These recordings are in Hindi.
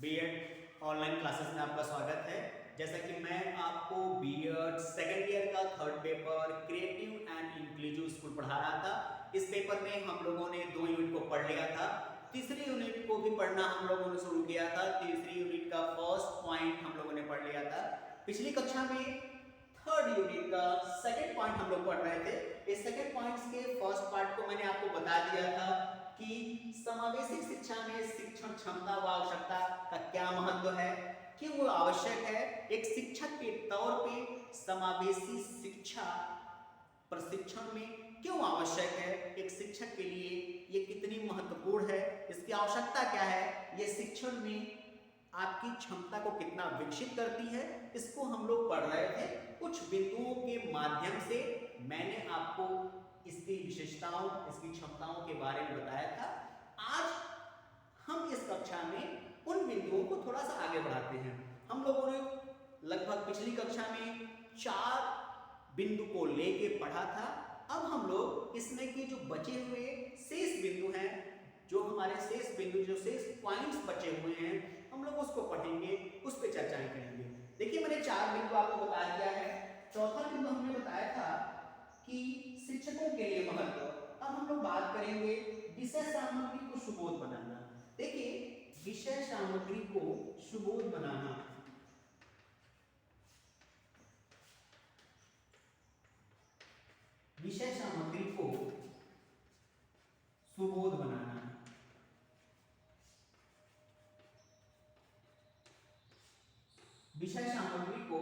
बीएड ऑनलाइन क्लासेस में आपका स्वागत है। जैसा कि मैं आपको बीएड सेकेंड ईयर का third paper creative and inclusive school पढ़ा रहा था। इस पेपर में हम लोगों ने 2 यूनिट को पढ़ लिया था। तीसरी यूनिट को भी पढ़ना हम लोगों ने शुरू किया था। तीसरी यूनिट का फर्स्ट पॉइंट हम लोगों ने पढ़ लिया था। पिछली कक्षा में थर्ड यूनिट का सेकेंड पॉइंट हम लोग पढ़ रहे थे। इस सेकेंड पॉइंट के फर्स्ट पार्ट को मैंने आपको बता दिया था कि समावेशी शिक्षा में शिक्षण क्षमता व आवश्यकता का क्या महत्व है, क्यों वो आवश्यक है। एक शिक्षक के तौर पे समावेशी शिक्षा प्रशिक्षण में क्यों आवश्यक है, एक शिक्षक के लिए ये कितनी महत्वपूर्ण है, इसकी आवश्यकता क्या है, ये शिक्षण में आपकी क्षमता को कितना विकसित करती है, इसको हम लोग पढ़ रहे थे। कुछ बिंदुओं के माध्यम से मैंने आपको इसकी विशेषताओं, इसकी क्षमताओं के बारे में बताया था। आज हम इस कक्षा में उन बिंदुओं को थोड़ा सा आगे बढ़ाते हैं। हम लोगों ने लगभग पिछली कक्षा में 4 बिंदु को लेके पढ़ा था। अब हम लोग इसमें के जो बचे हुए शेष बिंदु हैं, जो हमारे शेष बिंदु, जो शेष पॉइंट्स बचे हुए हैं, हम लोग उसको पढ़ेंगे, उस पर चर्चाएं करेंगे। देखिए, मैंने 4 बिंदु आपको बता दिया है। चौथा बिंदु हमने बताया था कि शिक्षकों के लिए महत्व। अब हम लोग बात करेंगे विषय सामग्री को सुबोध बनाना। देखिए, विषय सामग्री को सुबोध बनाना, विषय सामग्री को सुबोध बनाना, विषय सामग्री को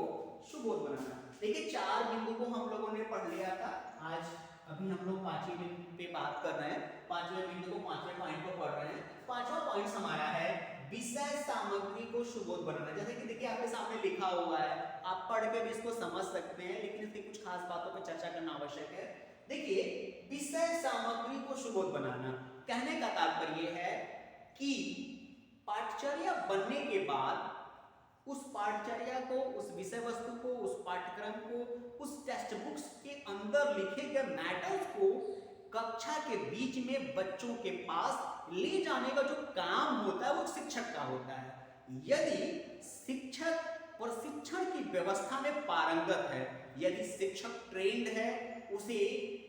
सुबोध बनाना। देखिए, 4 बिंदु को हम लोगों ने पढ़ लिया था। आज अभी हम लोग 5वें बिंदु पे बात कर रहे हैं। 5वें बिंदु को, 5वें पॉइंट को पढ़ रहे हैं। 5वां पॉइंट हमारा है विषय सामग्री को सुबोध बनाना। जैसे कि देखिए, आपके सामने लिखा हुआ है, आप पढ़ के भी इसको समझ सकते हैं, लेकिन इसकी कुछ खास बातों पर चर्चा करना आवश्यक है। देखिए, विषय सामग्री को सुबोध बनाना, कहने का तात्पर्य है कि पाठ्यचर्या बनने के बाद उस पाठ्यचर्या को, उस विषय वस्तु को, उस पाठ्यक्रम को, उस टेक्स्ट बुक्स के अंदर लिखे गए मैटर्स को कक्षा के बीच में बच्चों के पास ले जाने का जो काम होता है वो शिक्षक का होता है। यदि शिक्षक प्रशिक्षण की व्यवस्था में पारंगत है, यदि शिक्षक ट्रेंड है, उसे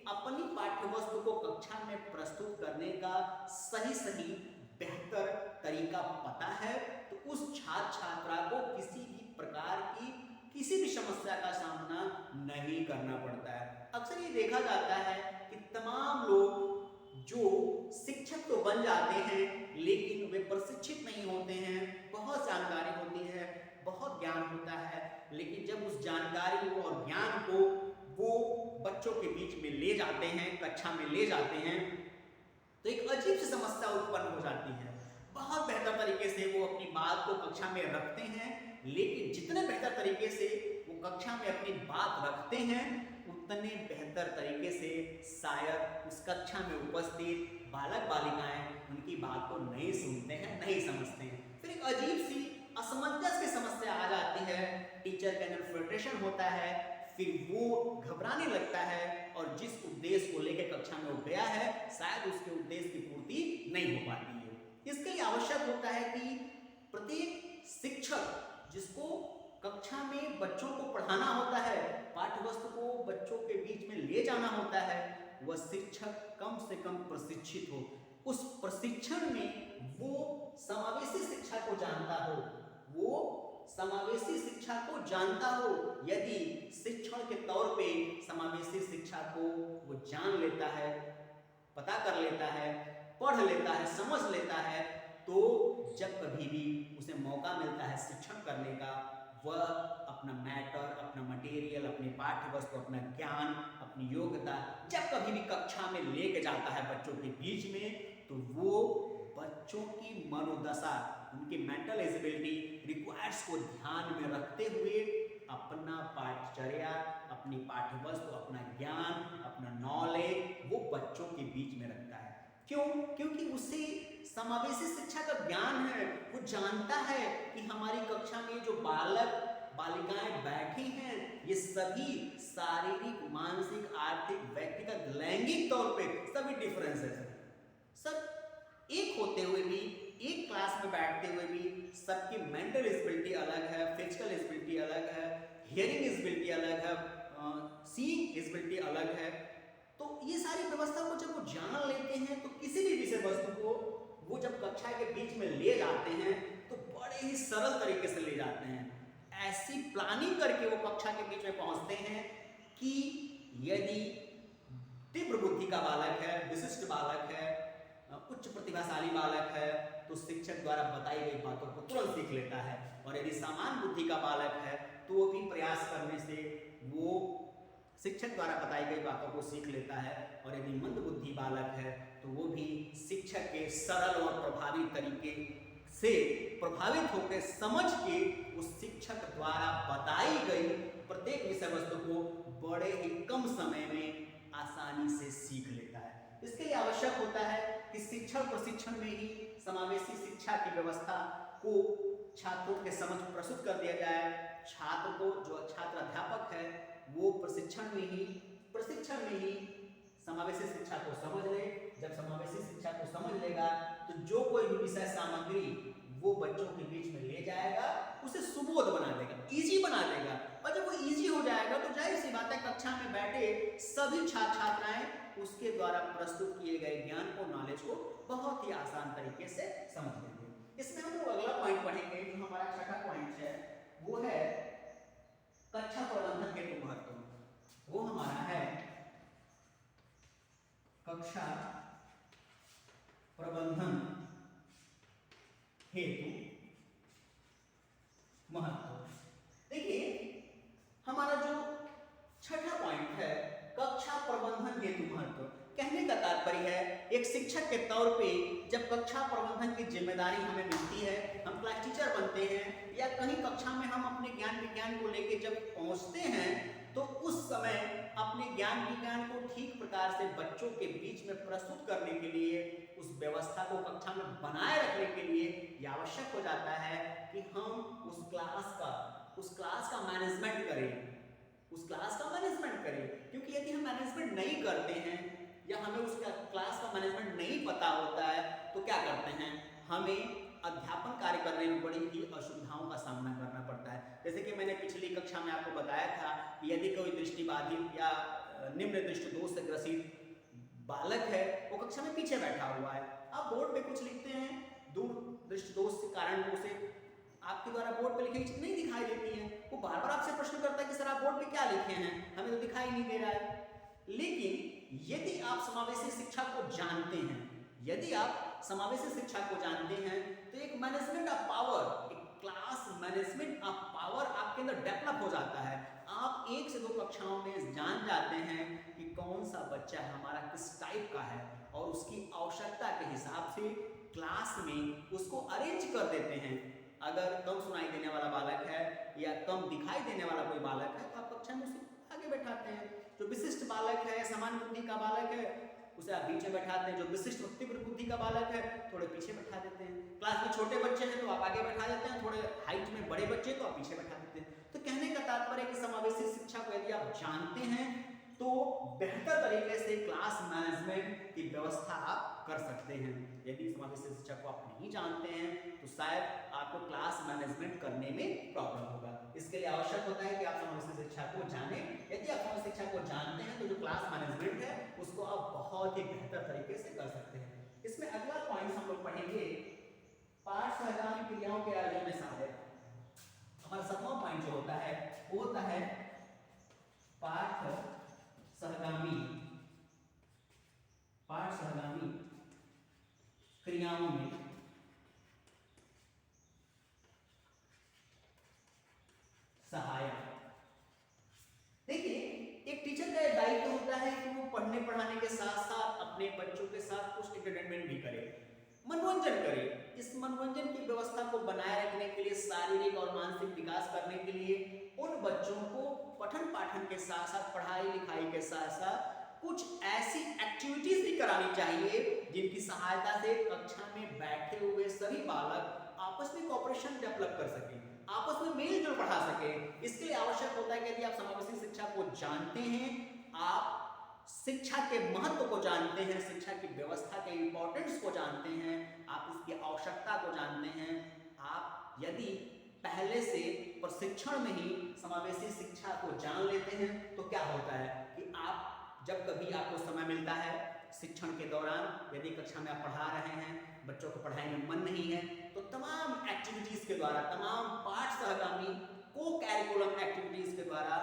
अपनी पाठ्यवस्तु को कक्षा में प्रस्तुत करने का सही बेहतर तरीका पता है, तो उस छात्र छात्रा को किसी भी प्रकार की किसी भी समस्या का सामना नहीं करना पड़ता है। अक्सर ये देखा जाता है कि तमाम लोग जो शिक्षक तो बन जाते हैं, लेकिन वे प्रशिक्षित नहीं होते हैं। बहुत जानकारी होती है, बहुत ज्ञान होता है, लेकिन जब उस जानकारी को और ज्ञान को वो बच्चों के बीच में ले जाते हैं, कक्षा में ले जाते हैं, तो एक अजीब सी समस्या उत्पन्न हो जाती है। बहुत बेहतर तरीके से वो अपनी बात को कक्षा में रखते हैं, लेकिन जितने बेहतर तरीके से वो कक्षा में अपनी बात रखते हैं, उतने बेहतर तरीके से शायद उस कक्षा में उपस्थित बालक बालिकाएं उनकी बात को नहीं सुनते हैं, नहीं समझते हैं। फिर एक अजीब सी असमंजस की समस्या आ जाती है। टीचर के अंदर फ्रस्ट्रेशन होता है, फिर वो घबराने लगता है, और जिस उद्देश्य को लेकर कक्षा में वो गया है, शायद उसके उद्देश्य की पूर्ति नहीं हो पाती है। इसके लिए आवश्यक होता है कि प्रत्येक शिक्षक, जिसको कक्षा में बच्चों को पढ़ाना होता है, पाठ्यवस्तु को बच्चों के बीच में ले जाना होता है, वह शिक्षक कम से कम प्रशिक्षित हो। उस प्रशिक्षण में वो समावेशी शिक्षा को जानता हो, वो समावेशी शिक्षा को जानता हो। यदि शिक्षण के तौर पे समावेशी शिक्षा को वो जान लेता है, पता कर लेता है, पढ़ लेता है, समझ लेता है, तो जब कभी भी उसे मौका मिलता है शिक्षण करने का, वह अपना मैटर, अपना मटेरियल, अपनी पाठ्यवस्तु, अपना ज्ञान, अपनी योग्यता जब कभी भी कक्षा में लेके जाता है बच्चों के बीच में, तो वो बच्चों की मनोदशा, उनकी मेंटल एबिलिटी रिक्वायर्स को ध्यान में रखते हुए अपना पाठ्यचर्या, अपनी पाठ्यवस्तु, अपना ज्ञान, अपना नॉलेज वो बच्चों के बीच में रखता है। क्यों? क्योंकि उसे समावेशी शिक्षा का ज्ञान है। वो जानता है कि हमारी कक्षा में जो बालक बालिकाएं बैठी हैं, ये सभी शारीरिक, मानसिक, आर्थिक, व्यक्तिगत, लैंगिक तौर पे सभी डिफरेंसेस हैं। सब एक होते हुए भी एक क्लास में बैठते हुए भी सबकी मेंटल एबिलिटी अलग है, फिजिकल एबिलिटी अलग है, हियरिंग एबिलिटी अलग है, सीइंग एबिलिटी अलग है। तो ये सारी व्यवस्था को जब वो जान लेते हैं तो किसी भी विषय वस्तु को वो जब कक्षा के बीच में ले जाते हैं तो बड़े ही सरल तरीके से ले जाते हैं। ऐसी प्लानिंग करके वो कक्षा के बीच में पहुंचते हैं कि यदि तीव्र बुद्धि का बालक है, विशिष्ट बालक है, उच्च प्रतिभाशाली बालक है तो शिक्षक द्वारा बताई गई बातों को तुरंत सीख लेता है, और यदि सामान्य बुद्धि का बालक है तो वो भी प्रयास करने से वो शिक्षक द्वारा बताई गई बातों को सीख लेता है, और यदि मंद बुद्धि बालक है तो वो भी शिक्षक के सरल और प्रभावी तरीके से प्रभावित होकर समझ के उस शिक्षक द्वारा बताई गई प्रत्येक विषय वस्तु को बड़े ही कम समय में आसानी से सीख लेता है। इसके लिए आवश्यक होता है कि शिक्षण प्रशिक्षण में ही समावेशी शिक्षा की व्यवस्था को छात्रों के समक्ष प्रस्तुत कर दिया जाए। छात्र को, जो छात्र अध्यापक है, वो प्रशिक्षण में ही समावेशी शिक्षा को समझ ले। जब समावेशी शिक्षा को समझ लेगा तो जो कोई भी विषय सामग्री वो बच्चों के बीच में ले जाएगा उसे सुबोध बना देगा, इजी बना देगा, और जब वो इजी हो जाएगा तो जाहिर सी बात है कक्षा में बैठे सभी छात्र छात्राएं उसके द्वारा प्रस्तुत किए गए ज्ञान को, नॉलेज को बहुत ही आसान तरीके से समझ लेंगे। इसमें हम लोग अगला पॉइंट पढ़ेंगे, जो हमारा छठा पॉइंट है, वो है कक्षा प्रबंधन हेतु महत्व। वो हमारा है कक्षा प्रबंधन हेतु महत्व। देखिए हमारा जो छठा पॉइंट है कक्षा प्रबंधन हेतु महत्व, कहने का तात्पर्य है एक शिक्षक के तौर पे जब कक्षा प्रबंधन की जिम्मेदारी हमें मिलती है, हम क्लास टीचर बनते हैं या कहीं कक्षा में हम अपने ज्ञान विज्ञान को लेके जब पहुंचते हैं तो उस समय अपने ज्ञान विज्ञान को ठीक प्रकार से बच्चों के बीच में प्रस्तुत करने के लिए, उस व्यवस्था को कक्षा में बनाए रखने के लिए यह आवश्यक हो जाता है कि हम उस क्लास का मैनेजमेंट करें, क्योंकि यदि हम मैनेजमेंट नहीं करते हैं या हमें उस क्लास का मैनेजमेंट नहीं पता होता है तो क्या करते हैं, हमें अध्यापन कार्य करने में बड़ी ही असुविधाओं का सामना करना पड़ता है। जैसे कि मैंने पिछली कक्षा में आपको बताया था कि यदि कोई दृष्टिबाधित या निम्न दृष्टि दोष से ग्रसित बालक है, वो कक्षा में पीछे बैठा हुआ है, आप बोर्ड पे कुछ लिखते हैं, दूर दृष्टि दोष के कारण उसे आपके द्वारा बोर्ड पे लिखी चीज नहीं दिखाई देती है, वो बार बार आपसे प्रश्न करता है कि सर आप बोर्ड पे क्या लिखे हैं, हमें तो दिखाई नहीं दे रहा है। लेकिन यदि आप समावेशी शिक्षा को जानते हैं, तो एक मैनेजमेंट ऑफ पावर, एक क्लास मैनेजमेंट ऑफ पावर आपके अंदर डेवलप हो जाता है। आप 1 से 2 कक्षाओं में जान जाते हैं कि कौन सा बच्चा हमारा किस टाइप का है, और उसकी आवश्यकता के हिसाब से क्लास में उसको अरेंज कर देते हैं। अगर कम सुनाई देने वाला बालक है या कम दिखाई देने वाला कोई बालक है तो आप कक्षा में उसे आगे बैठाते हैं। जो विशिष्ट बालक है, सामान्य बुद्धि का बालक है, उसे आप बीच में बैठाते हैं। जो विशिष्ट तीव्र बुद्धि का बालक है थोड़े पीछे बैठा देते हैं। क्लास में छोटे बच्चे हैं तो आप आगे बैठा देते हैं, थोड़े हाइट में बड़े बच्चे तो आप पीछे बैठा देते हैं। तो कहने का तात्पर्य है कि समावेशी शिक्षा को यदि आप जानते हैं तो बेहतर तरीके से क्लास मैनेजमेंट की व्यवस्था आप कर सकते हैं। यदि समावेशी शिक्षा को आप नहीं जानते हैं तो शायद आपको क्लास मैनेजमेंट करने में प्रॉब्लम होगा। इसके लिए आवश्यक होता है कि आप समावेशी शिक्षा को जानें। यदि आप समावेशी शिक्षा को जानते हैं तो जो क्लास मैनेजमेंट है उसको आप बहुत ही बेहतर तरीके से कर सकते हैं। इसमें अगला पॉइंट हम लोग पढ़ेंगे पाठ सहगामी क्रियाओं के आयोजन में सहायक। हमारा 7वां पॉइंट जो होता है वो होता है पाठ सहगामी क्रियाओं में सहायक। देखिए एक टीचर का दायित्व होता है कि वो पढ़ने पढ़ाने के साथ साथ अपने बच्चों के साथ कुछ एंटरटेनमेंट भी करे, मनोरंजन करे। इस मनोरंजन की व्यवस्था को बनाए रखने के लिए, शारीरिक और मानसिक विकास करने के लिए उन बच्चों को पठन पाठन के साथ साथ, पढ़ाई लिखाई के साथ साथ कुछ ऐसी एक्टिविटीज भी करानी चाहिए जिनकी सहायता से कक्षा में बैठे हुए सभी बालक आपस में कोऑपरेशन डेवलप कर सके, आपस में मेल जोल बढ़ा सके। इसके लिए आवश्यक होता है कि यदि आप समावेशी शिक्षा को जानते हैं, आप शिक्षा के महत्व को जानते हैं, शिक्षा की व्यवस्था के इंपॉर्टेंस को जानते हैं, आप इसकी आवश्यकता आवश्यकता को जानते हैं, आप यदि पहले से प्रशिक्षण में ही समावेशी शिक्षा को जान लेते हैं तो क्या होता है कि आप जब कभी आपको समय मिलता है शिक्षण के दौरान, यदि कक्षा में आप पढ़ा रहे हैं, बच्चों को पढ़ाई में मन नहीं है, तो तमाम एक्टिविटीज के द्वारा, तमाम पाठ सहगामी को कैरिकुलम एक्टिविटीज के द्वारा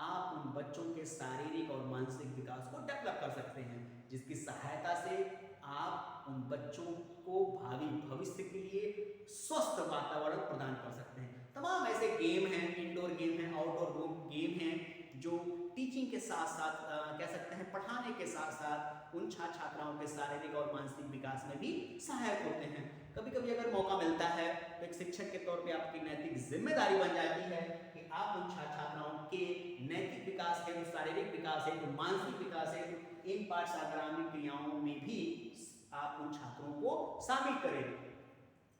आप उन बच्चों के शारीरिक और मानसिक विकास को डेवलप कर सकते हैं, जिसकी सहायता से आप उन बच्चों को भावी भविष्य के लिए स्वस्थ वातावरण प्रदान कर सकते हैं। तमाम ऐसे गेम हैं, इंडोर गेम हैं, आउटडोर गेम हैं, जो टीचिंग के साथ साथ कह सकते हैं पढ़ाने के साथ साथ उन छात्र छात्राओं के शारीरिक और मानसिक विकास में भी सहायक होते हैं। कभी कभी अगर मौका मिलता है तो एक शिक्षक के तौर पे आपकी नैतिक जिम्मेदारी बन जाती है कि आप उन छात्र छात्राओं के नैतिक विकास है, शारीरिक विकास है, मानसिक विकास है, इन पाठ सहगामी क्रियाओं में भी आप उन छात्रों को शामिल करें।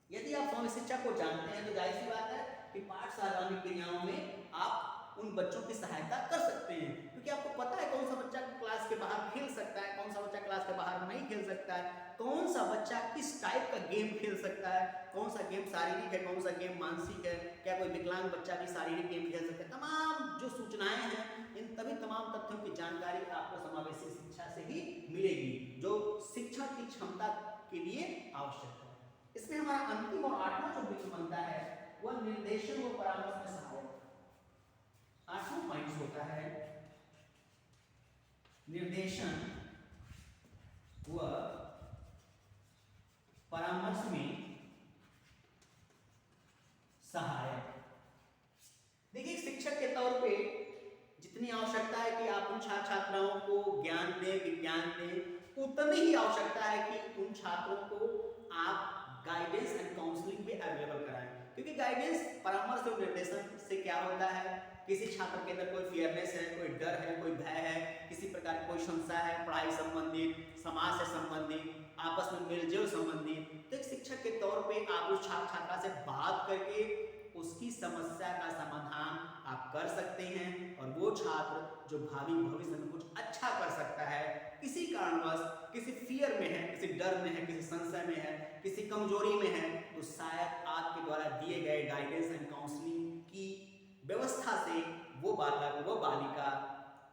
यदि आप समावेशी शिक्षा को जानते हैं तो जाहिर सी बात है कि पाठ सहगामी क्रियाओं में आप उन बच्चों की सहायता कर सकते हैं, क्योंकि आपको पता है कौन सा बच्चा क्लास के बाहर खेल सकता है, कौन सा बच्चा क्लास के बाहर नहीं खेल सकता है, कौन सा बच्चा किस टाइप का गेम खेल सकता है, कौन सा गेम शारीरिक है, कौन सा गेम मानसिक है, क्या कोई विकलांग बच्चा भी शारीरिक गेम खेल सकता है। तमाम जो सूचनाएं हैं, इन सभी तमाम तथ्यों की जानकारी आपको समावेशी शिक्षा से ही मिलेगी, जो शिक्षण की क्षमता के लिए आवश्यक है। इसमें हमारा अंतिम और 8वां जो बिंदु बनता है वह निर्देशन व परामर्श में सहायक। 8वां पॉइंट होता है निर्देशन व परामर्श में सहायक। देखिए, शिक्षक के तौर पे जितनी आवश्यकता है कि आप उन छात्र छात्राओं को ज्ञान दें, विज्ञान दें, उतनी ही आवश्यकता है कि उन छात्रों को आप गाइडेंस एंड काउंसलिंग भी अवेलेबल कराएं, क्योंकि गाइडेंस, परामर्श और निर्देशन से क्या होता है, किसी छात्र के अंदर कोई फियरनेस है, कोई डर है, कोई भय है, किसी प्रकार की कोई संशय है, पढ़ाई संबंधित, समाज से संबंधित, आपस में मेलजोल संबंधित, तो एक शिक्षक के तौर पे आप उस छात्र छात्रा से बात करके उसकी समस्या का समाधान आप कर सकते हैं, और वो छात्र जो भावी भविष्य में कुछ अच्छा कर सकता है, किसी कारणवश किसी फियर में है, किसी डर में है, किसी संशय में है, किसी कमजोरी में है, तो शायद आपके द्वारा दिए गए गाइडेंस एंड काउंसलिंग की व्यवस्था से वो बालक, वो बालिका,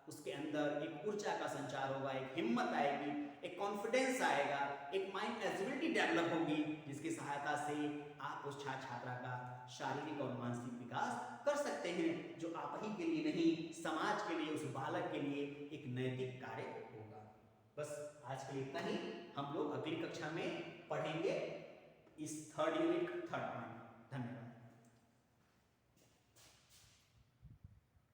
उसके अंदर एक ऊर्जा का संचार होगा, एक हिम्मत आएगी, एक कॉन्फिडेंस आएगा, एक माइंड एजिलिटी डेवलप होगी, जिसकी सहायता से आप उस छात्र छात्रा का शारीरिक और मानसिक विकास कर सकते हैं, जो आप ही के लिए नहीं, समाज के लिए, उस बालक के लिए एक नैतिक कार्य होगा। बस आज के लिए इतना ही। हम लोग अगली कक्षा में पढ़ेंगे इस 3rd यूनिट 3rd पॉइंट।